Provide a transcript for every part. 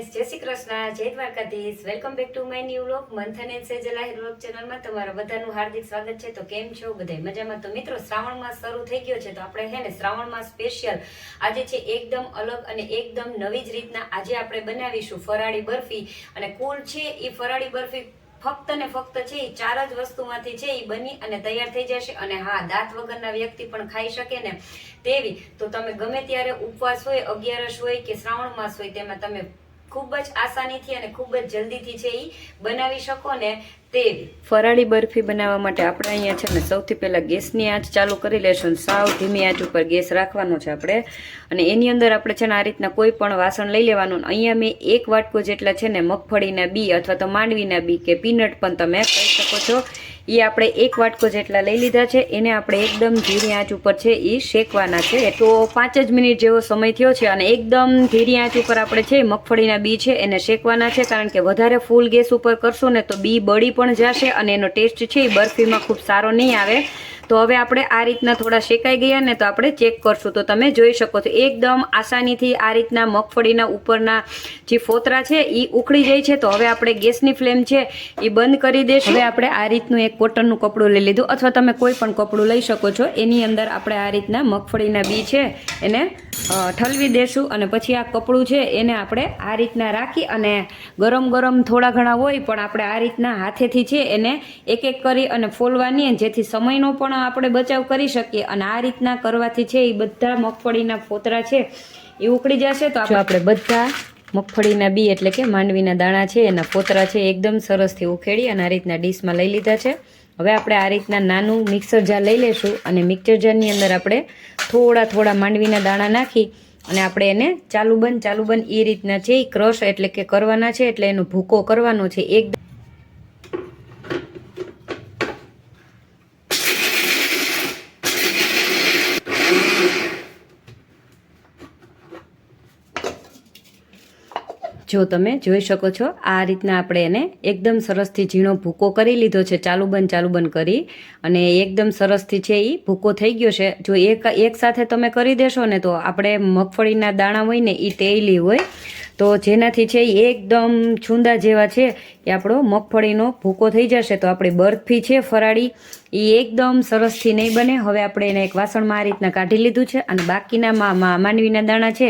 Friends, જય શ્રી કૃષ્ણ, જય Dwarkadhish. Welcome back to my new vlog. મંથન એન્ડ સેજલ આહિર વ્લોગ ચેનલમાં તમારા બધાનું હાર્દિક સ્વાગત છે. તો કેમ છો બધાય? મજામાં? તો મિત્રો, શ્રાવણ માસ શરૂ થઈ ગયો છે, તો આપણે હે ને શ્રાવણ માસ સ્પેશિયલ આજે છે એકદમ અલગ અને એકદમ નવી જ રીતના આજે આપણે બનાવીશું ફરાળી બરફી. અને કુલ છે એ ફરાળી બરફી ફક્ત ને ફક્ત છે એ 4 જ વસ્તુમાંથી છે એ બની અને તૈયાર થઈ જશે. અને હા, દાંત વગરના વ્યક્તિ પણ ખાઈ શકે ને તેવી. તો તમે ગમે ત્યારે ઉપવાસ હોય, 11 હોય કે શ્રાવણ માસ હોય, તેમાં તમે ખૂબ જ આસાનીથી અને ખૂબ જ જલ્દીથી છે એ બનાવી શકો ને તેવી. ફરાળી બરફી બનાવવા માટે આપણે અહીંયા છે ને સૌથી પહેલાં ગેસની આંચ ચાલુ કરી લેશું. સાવ ધીમી આંચ ઉપર ગેસ રાખવાનો છે આપણે. અને એની અંદર આપણે છે ને આ રીતના કોઈ પણ વાસણ લઈ લેવાનું. અહીંયા મેં 1 વાટકો જેટલા છે ને મગફળીના બી અથવા તો માંડવીના બી કે પીનટ પણ તમે કહી શકો છો, એ આપણે 1 વાટકો જેટલા લઈ લીધા છે. એને આપણે એકદમ ધીરી આંચ ઉપર છે એ શેકવાના છે. તો 5 જ મિનિટ જેવો સમય થયો છે અને એકદમ ધીરી આંચ ઉપર આપણે છે મગફળીના બી છે એને શેકવાના છે. કારણ કે વધારે ફૂલ ગેસ ઉપર કરશો ને તો બી બળી પણ જશે અને એનો ટેસ્ટ છે એ બરફીમાં ખૂબ સારો નહીં આવે. તો હવે આપણે આ રીતના થોડા શેકાઈ ગયા ને તો આપણે ચેક કરશું. તો તમે જોઈ શકો છો એકદમ આસાનીથી આ રીતના મગફળીના ઉપરના જે ફોતરા છે એ ઉખડી જાય છે. તો હવે આપણે ગેસની ફ્લેમ છે એ બંધ કરી દઈશું. હવે આપણે આ રીતનું એક કોટનનું કપડું લઈ લીધું અથવા તમે કોઈ પણ કપડું લઈ શકો છો. એની અંદર આપણે આ રીતના મગફળીના બી છે એને ઠલવી દેશું. અને પછી આ કપડું છે એને આપણે આ રીતના રાખી અને ગરમ ગરમ થોડા ઘણા હોય પણ આપણે આ રીતના હાથેથી છે એને એક એક કરી અને ફોલવાની, જેથી સમયનો પણ આપણે બચાવ કરી શકીએ. અને આ રીતના કરવાથી છે એ બધા મગફળીના ફોતરા છે એ ઉકળી જશે. તો આપણે બધા મગફળીના બી એટલે કે માંડવીના દાણા છે એના ફોતરા છે એકદમ સરસથી ઉખેડી અને આ રીતના ડીશમાં લઈ લીધા છે. હવે આપણે આ રીતના નાનું મિક્સર જાર લઈ લેશું અને મિક્સર જારની અંદર આપણે થોડા માંડવીના દાણા નાખી અને આપણે એને ચાલુ બંધ એ રીતના છે એ ક્રશ એટલે કે કરવાના છે. એટલે એનો ભૂકો કરવાનો છે એકદમ. જો તમે જોઈ શકો છો આ રીતના આપણે એને એકદમ સરસથી ઝીણો ભૂકો કરી લીધો છે, ચાલુ બંધ કરી. અને એકદમ સરસથી છે એ ભૂકો થઈ ગયો છે. જો એક સાથે તમે કરી દેશો ને તો આપણે મગફળીના દાણા હોય ને એ તેલી હોય, તો જેનાથી છે એ એકદમ છૂંદા જેવા છે એ આપણો મગફળીનો ભૂકો થઈ જશે. તો આપણી બરફી છે ફરાળી એ એકદમ સરસથી નહીં બને. હવે આપણે એને એક વાસણમાં આ રીતના કાઢી લીધું છે અને બાકીના માંડવીના દાણા છે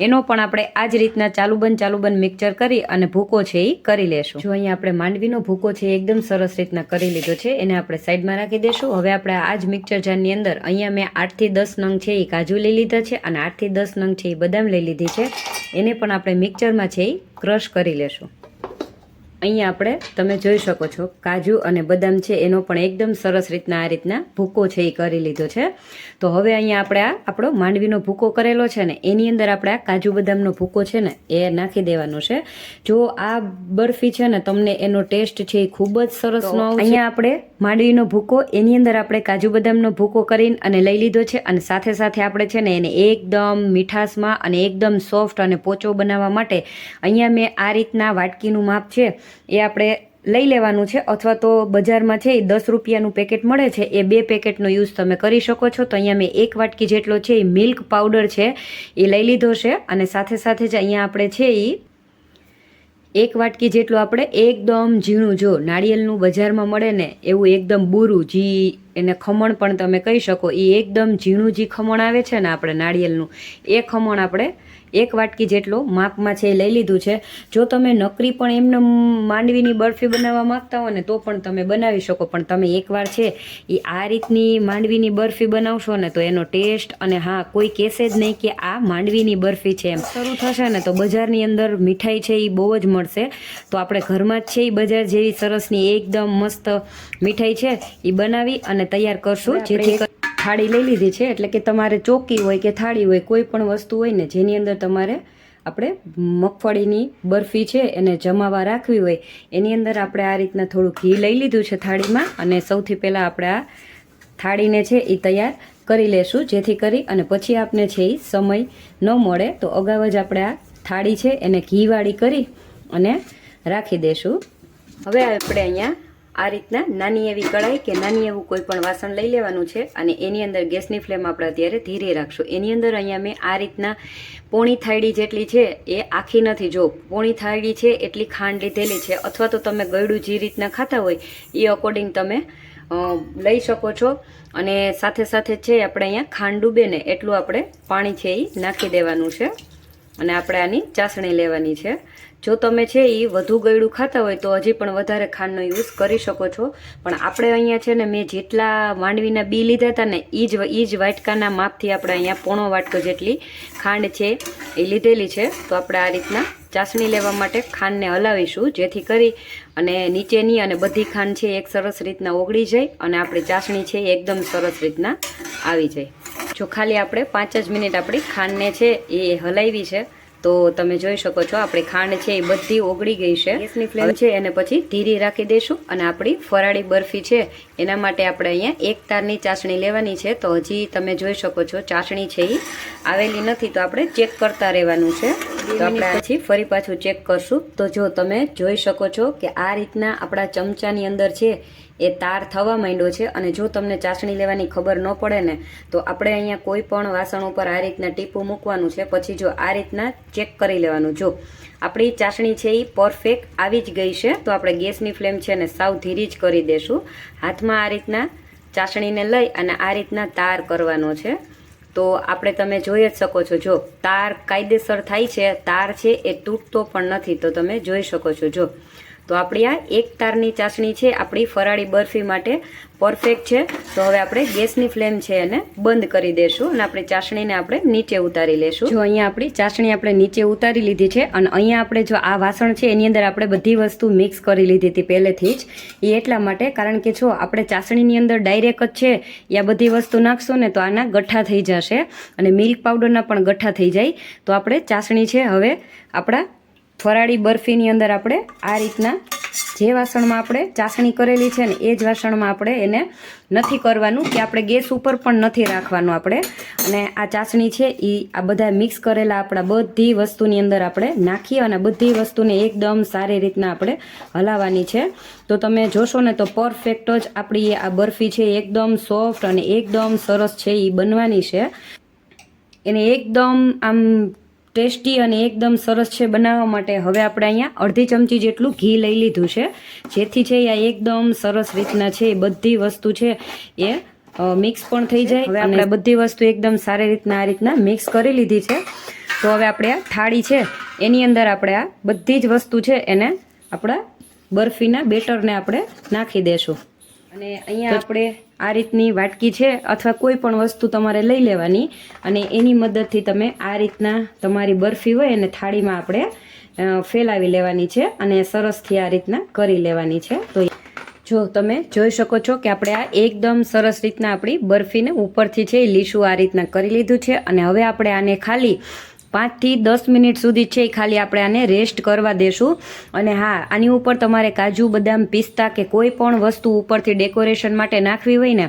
એનો પણ આપણે આ જ રીતના ચાલુ બંધ મિક્સર કરી અને ભૂકો છે એ કરી લેશું. જો અહીંયા આપણે માંડવીનો ભૂકો છે એકદમ સરસ રીતના કરી લીધો છે, એને આપણે સાઈડમાં રાખી દઈશું. હવે આપણે આ જ મિક્સર જારની અંદર અહીંયા મેં 8 થી 10 નંગ છે એ કાજુ લઈ લીધા છે અને 8 થી 10 નંગ છે એ બદામ લઈ લીધી છે. એને પણ આપણે મિક્સરમાં છે એ ક્રશ કરી લેશું. અહીંયા આપણે તમે જોઈ શકો છો કાજુ અને બદામ છે એનો પણ એકદમ સરસ રીતના આ રીતના ભૂકો છે એ કરી લીધો છે. તો હવે અહીંયા આપણે આ આપણો માંડવીનો ભૂકો કરેલો છે ને એની અંદર આપણે આ કાજુ બદામનો ભૂકો છે ને એ નાખી દેવાનો છે. જો આ બરફી છે ને તમને એનો ટેસ્ટ છે એ ખૂબ જ સરસનો આવશે. અહીંયા આપણે માંડવીનો ભૂકો એની અંદર આપણે કાજુ બદામનો ભૂકો કરીને અને લઈ લીધો છે અને સાથે સાથે આપણે છે ને એને એકદમ મીઠાશમાં અને એકદમ સોફ્ટ અને પોચો બનાવવા માટે અહીંયા મેં આ રીતના વાટકીનું માપ છે એ આપણે લઈ લેવાનું છે. અથવા તો બજારમાં છે એ 10 રૂપિયાનું પેકેટ મળે છે, એ 2 પેકેટનો યુઝ તમે કરી શકો છો. તો અહીંયા મેં 1 વાટકી જેટલો છે એ મિલ્ક પાવડર છે એ લઈ લીધો છે. અને સાથે સાથે જ અહીંયા આપણે છે એ 1 વાટકી જેટલું આપણે એકદમ ઝીણું, જો નાળિયેરનું બજારમાં મળે ને એવું એકદમ બૂરું જી એને ખમણ પણ તમે કહી શકો, એ એકદમ ઝીણું જે ખમણ આવે છે ને આપણે નાળિયેરનું, એ ખમણ આપણે 1 વાટકી જેટલો માપમાં છે એ લઈ લીધું છે. જો તમે નકરી પણ એમને માંડવીની બરફી બનાવવા માંગતા હો ને તો પણ તમે બનાવી શકો. પણ તમે એકવાર છે એ આ રીતની માંડવીની બરફી બનાવશો ને તો એનો ટેસ્ટ અને હા કોઈ કહેશે જ નહીં કે આ માંડવીની બરફી છે. એમ શરૂ થશે ને તો બજારની અંદર મીઠાઈ છે એ બહુ જ મળશે. તો આપણે ઘરમાં જ છે એ બજાર જેવી સરસની એકદમ મસ્ત મીઠાઈ છે એ બનાવી અને તૈયાર કરશું. જેથી થાળી લઈ લીધી છે એટલે કે તમારે ચોકી હોય કે થાળી હોય કોઈ પણ વસ્તુ હોય ને જેની અંદર તમારે આપણે મગફળીની બરફી છે એને જમાવા રાખવી હોય એની અંદર આપણે આ રીતના થોડું ઘી લઈ લીધું છે થાળીમાં. અને સૌથી પહેલાં આપણે આ થાળીને છે એ તૈયાર કરી લેશું, જેથી કરી અને પછી આપણે છે એ સમય ન મળે તો અગાઉ જ આપણે આ થાળી છે એને ઘીવાળી કરી અને રાખી દેશું. હવે આપણે અહીંયા આ રીતના નાની એવી કઢાઈ કે નાની એવું કોઈ પણ વાસણ લઈ લેવાનું છે અને એની અંદર ગેસની ફ્લેમ આપણે અત્યારે ધીરે રાખશું. એની અંદર અહીંયા મેં આ રીતના પોણી થાળી જેટલી છે, એ આખી નથી, જો પોણી થાળી છે એટલી ખાંડ લીધેલી છે, અથવા તો તમે ગળ્યું જે રીતના ખાતા હોય એ અકોર્ડિંગ તમે લઈ શકો છો. અને સાથે સાથે છે આપણે અહીંયા ખાંડ ડૂબે ને એટલું આપણે પાણી છે એ નાખી દેવાનું છે અને આપણે આની ચાસણી લેવાની છે. જો તમે છે એ વધુ ગળ્યું ખાતા હોય તો હજી પણ વધારે ખાંડનો યુઝ કરી શકો છો, પણ આપણે અહીંયા છે ને મેં જેટલા માંડવીના બી લીધા હતા ને એ જ વાટકાના માપથી આપણે અહીંયા પોણો વાટકો જેટલી ખાંડ છે એ લીધેલી છે. તો આપણે આ રીતના ચાસણી લેવા માટે ખાંડને હલાવીશું, જેથી કરી અને નીચેની અને બધી ખાંડ છે એક સરસ રીતના ઓગળી જાય અને આપણી ચાસણી છે એકદમ સરસ રીતના આવી જાય. જો ખાલી આપણે 5 જ મિનિટ આપણી ખાંડને છે એ હલાવી છે તો તમે જોઈ શકો છો આપણી ખાંડ છે એ બધી ઓગળી ગઈ છે. ગેસની ફ્લેમ છે એને પછી ધીરી રાખી દઈશું અને આપણી ફરાળી બરફી છે એના માટે આપણે અહીંયા 1 તારની ચાસણી લેવાની છે. તો હજી તમે જોઈ શકો છો ચાસણી છે એ આવેલી નથી, તો આપણે ચેક કરતા રહેવાનું છે. તો આપણે પછી ફરી પાછું ચેક કરશું. તો જો તમે જોઈ શકો છો કે આ રીતના આપણા ચમચાની અંદર છે એ તાર થવા માંડ્યો છે. અને જો તમને ચાસણી લેવાની ખબર ન પડે ને તો આપણે અહીંયા કોઈ પણ વાસણ ઉપર આ રીતના ટીપું મૂકવાનું છે, પછી જો આ રીતના ચેક કરી લેવાનું. જો આપણી ચાસણી છે એ પરફેક્ટ આવી જ ગઈ છે તો આપણે ગેસની ફ્લેમ છે ને સાવ ધીરી જ કરી દેશું. હાથમાં આ રીતના ચાસણીને લઈ અને આ રીતના તાર કરવાનો છે. તો આપણે તમે જોઈ જ શકો છો, જો તાર કાયદેસર થાય છે, તાર છે એ તૂટતો પણ નથી. તો તમે જોઈ શકો છો. જો તો આપણી આ 1 તારની ચાસણી છે આપણી ફરાળી બરફી માટે પરફેક્ટ છે. તો હવે આપણે ગેસની ફ્લેમ છે એને બંધ કરી દેશું અને આપણી ચાસણીને આપણે નીચે ઉતારી લેશું. જો અહીંયા આપણી ચાસણી આપણે નીચે ઉતારી લીધી છે અને અહીંયા આપણે જો આ વાસણ છે એની અંદર આપણે બધી વસ્તુ મિક્સ કરી લીધી હતી પહેલેથી જ. એ એટલા માટે કારણ કે જો આપણે ચાસણીની અંદર ડાયરેક્ટ જ છે એ આ બધી વસ્તુ નાખશો ને તો આના ગઠ્ઠા થઈ જશે અને મિલ્ક પાવડરના પણ ગઠ્ઠા થઈ જાય. તો આપણે ચાસણી છે હવે આપણા ફરાળી બરફીની અંદર આપણે આ રીતના જે વાસણમાં આપણે ચાસણી કરેલી છે ને એ જ વાસણમાં આપણે એને નથી કરવાનું કે આપણે ગેસ ઉપર પણ નથી રાખવાનું આપણે. અને આ ચાસણી છે એ આ બધા મિક્સ કરેલા આપણા બધી વસ્તુની અંદર આપણે નાખી અને બધી વસ્તુને એકદમ સારી રીતના આપણે હલાવવાની છે. તો તમે જોશો ને તો પરફેક્ટ જ આપણી આ બરફી છે એકદમ સોફ્ટ અને એકદમ સરસ છે એ બનવાની છે. એને એકદમ આમ ટેસ્ટી અને એકદમ સરસ છે બનાવવા માટે હવે આપણે અહીંયા અડધી ચમચી જેટલું ઘી લઈ લીધું છે, જેથી છે આ એકદમ સરસ રીતના છે એ બધી વસ્તુ છે એ મિક્સ પણ થઈ જાય. હવે આપણે બધી વસ્તુ એકદમ સારી રીતના આ રીતના મિક્સ કરી લીધી છે. તો હવે આપણે આ થાળી છે એની અંદર આપણે આ બધી જ વસ્તુ છે એને આપણા બરફીના બેટરને આપણે નાખી દેશું. અને અહીંયા આપણે આ રીતની વાટકી છે અથવા કોઈ પણ વસ્તુ તમારે લઈ લેવાની અને એની મદદથી તમે આ રીતના તમારી બરફી હોય એને થાળીમાં આપણે ફેલાવી લેવાની છે અને સરસથી આ રીતના કરી લેવાની છે. તો જો તમે જોઈ શકો છો કે આપણે આ એકદમ સરસ રીતના આપણી બરફીને ઉપરથી છે લીસું આ રીતના કરી લીધું છે. અને હવે આપણે આને ખાલી 5 થી 10 મિનિટ સુધી છે ખાલી આપણે આને રેસ્ટ કરવા દેશું. અને હા, આની ઉપર તમારે કાજુ બદામ પિસ્તા કે કોઈ પણ વસ્તુ ઉપરથી ડેકોરેશન માટે નાખવી હોય ને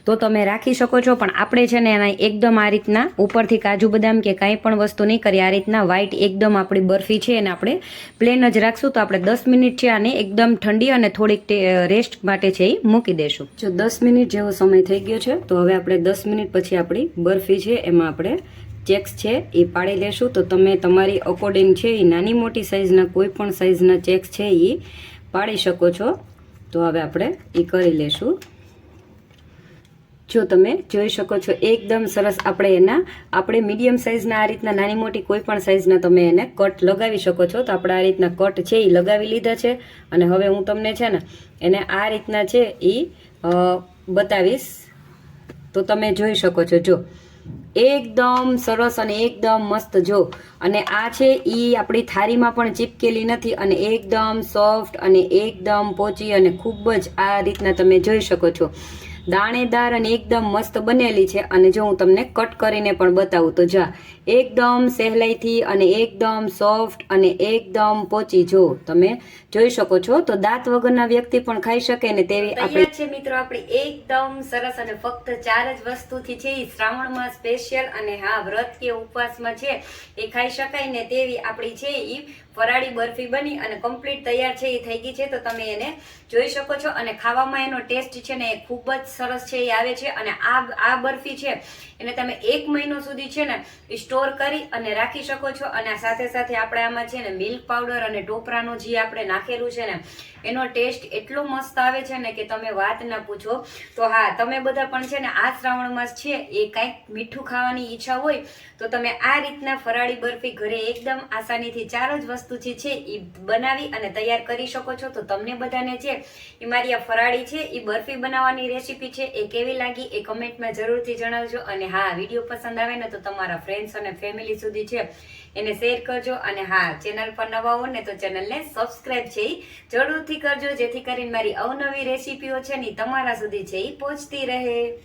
તો તમે રાખી શકો છો, પણ આપણે છે ને એના એકદમ આ રીતના ઉપરથી કાજુ બદામ કે કાંઈ પણ વસ્તુ નહીં કરી, આ રીતના વ્હાઈટ એકદમ આપણી બરફી છે એને આપણે પ્લેન જ રાખશું. તો આપણે 10 મિનિટ છે આને એકદમ ઠંડી અને થોડીક રેસ્ટ માટે છે એ મૂકી દેશું. જો 10 મિનિટ જેવો સમય થઈ ગયો છે તો હવે આપણે 10 મિનિટ પછી આપણી બરફી છે એમાં આપણે ચેક્સ છે એ પાડી લેશું. તો તમે તમારી અકોર્ડિંગ છે એ નાની મોટી સાઇઝના કોઈ પણ સાઇઝના ચેક્સ છે એ પાડી શકો છો. તો હવે આપણે એ કરી લેશું. જો તમે જોઈ શકો છો એકદમ સરસ આપણે મીડિયમ સાઇઝના આ રીતના નાની મોટી કોઈ પણ સાઇઝના તમે એને કટ લગાવી શકો છો. તો આપણે આ રીતના કટ છે એ લગાવી લીધા છે અને હવે હું તમને છે ને એને આ રીતના છે એ બતાવીશ. તો તમે જોઈ શકો છો જો એકદમ સરસ અને એકદમ મસ્ત. જો અને આ છે એ આપણી થાળીમાં પણ ચીપકેલી નથી અને એકદમ સોફ્ટ અને એકદમ પોચી અને ખૂબ જ આ રીતના તમે જોઈ શકો છો દાણેદાર અને એકદમ મસ્ત બનેલી છે. અને જો હું તમને કટ કરીને પણ બતાવું તો જા એકદમ સહેલાઈથી અને એકદમ સોફ્ટ અને એકદમ પોચી જો તમે જોઈ શકો છો. તો દાંત વગરના વ્યક્તિ પણ ખાઈ શકે ને તેવી આપણી છે મિત્રો આપણી એકદમ સરસ અને ફક્ત 4 જ વસ્તુથી છે એ શ્રાવણમાં સ્પેશિયલ અને હા વ્રત કે ઉપવાસમાં છે એ ખાઈ શકાય ને તેવી આપણી છે એ ફરાળી બરફી બની અને કમ્પ્લીટ તૈયાર છે એ થઈ ગઈ છે. તો તમે એને જોઈ શકો છો અને ખાવામાં એનો ટેસ્ટ છે ને એ ખૂબ જ સરસ છે એ આવે છે. અને આ બરફી છે એને તમે 1 મહિનો સુધી છે ને સ્ટોર કરી અને રાખી શકો છો. અને સાથે સાથે આપણે આમાં છે ને મિલ્ક પાવડર અને ટોપરાનો જે આપણે નાખેલું છે ને એનો ટેસ્ટ એટલો મસ્ત આવે છે ને કે તમે વાત ના પૂછો. તો હા, તમે બધા પણ છે ને આ શ્રાવણ માસ છે એ કંઈક મીઠું ખાવાની ઈચ્છા હોય તો તમે આ રીતના ફરાળી બરફી ઘરે એકદમ આસાનીથી 4 જ વસ્તુ છે એ બનાવી અને તૈયાર કરી શકો છો. તો તમને બધાને છે એ મારી આ ફરાળી છે એ બરફી બનાવવાની રેસીપી છે એ કેવી લાગી એ કમેન્ટમાં જરૂરથી જણાવજો. અને હા, વિડીયો પસંદ આવે ને તો તમારા ફ્રેન્ડ્સ અને ફેમિલી સુધી છે એને શેર કરજો. અને હા, ચેનલ પર નવા હો ને તો ચેનલને સબસ્ક્રાઇબ છે એ જરૂરથી કરજો, જેથી કરીને મારી અવનવી રેસીપીઓ છે ને તમારા સુધી છે એ પહોંચતી રહે.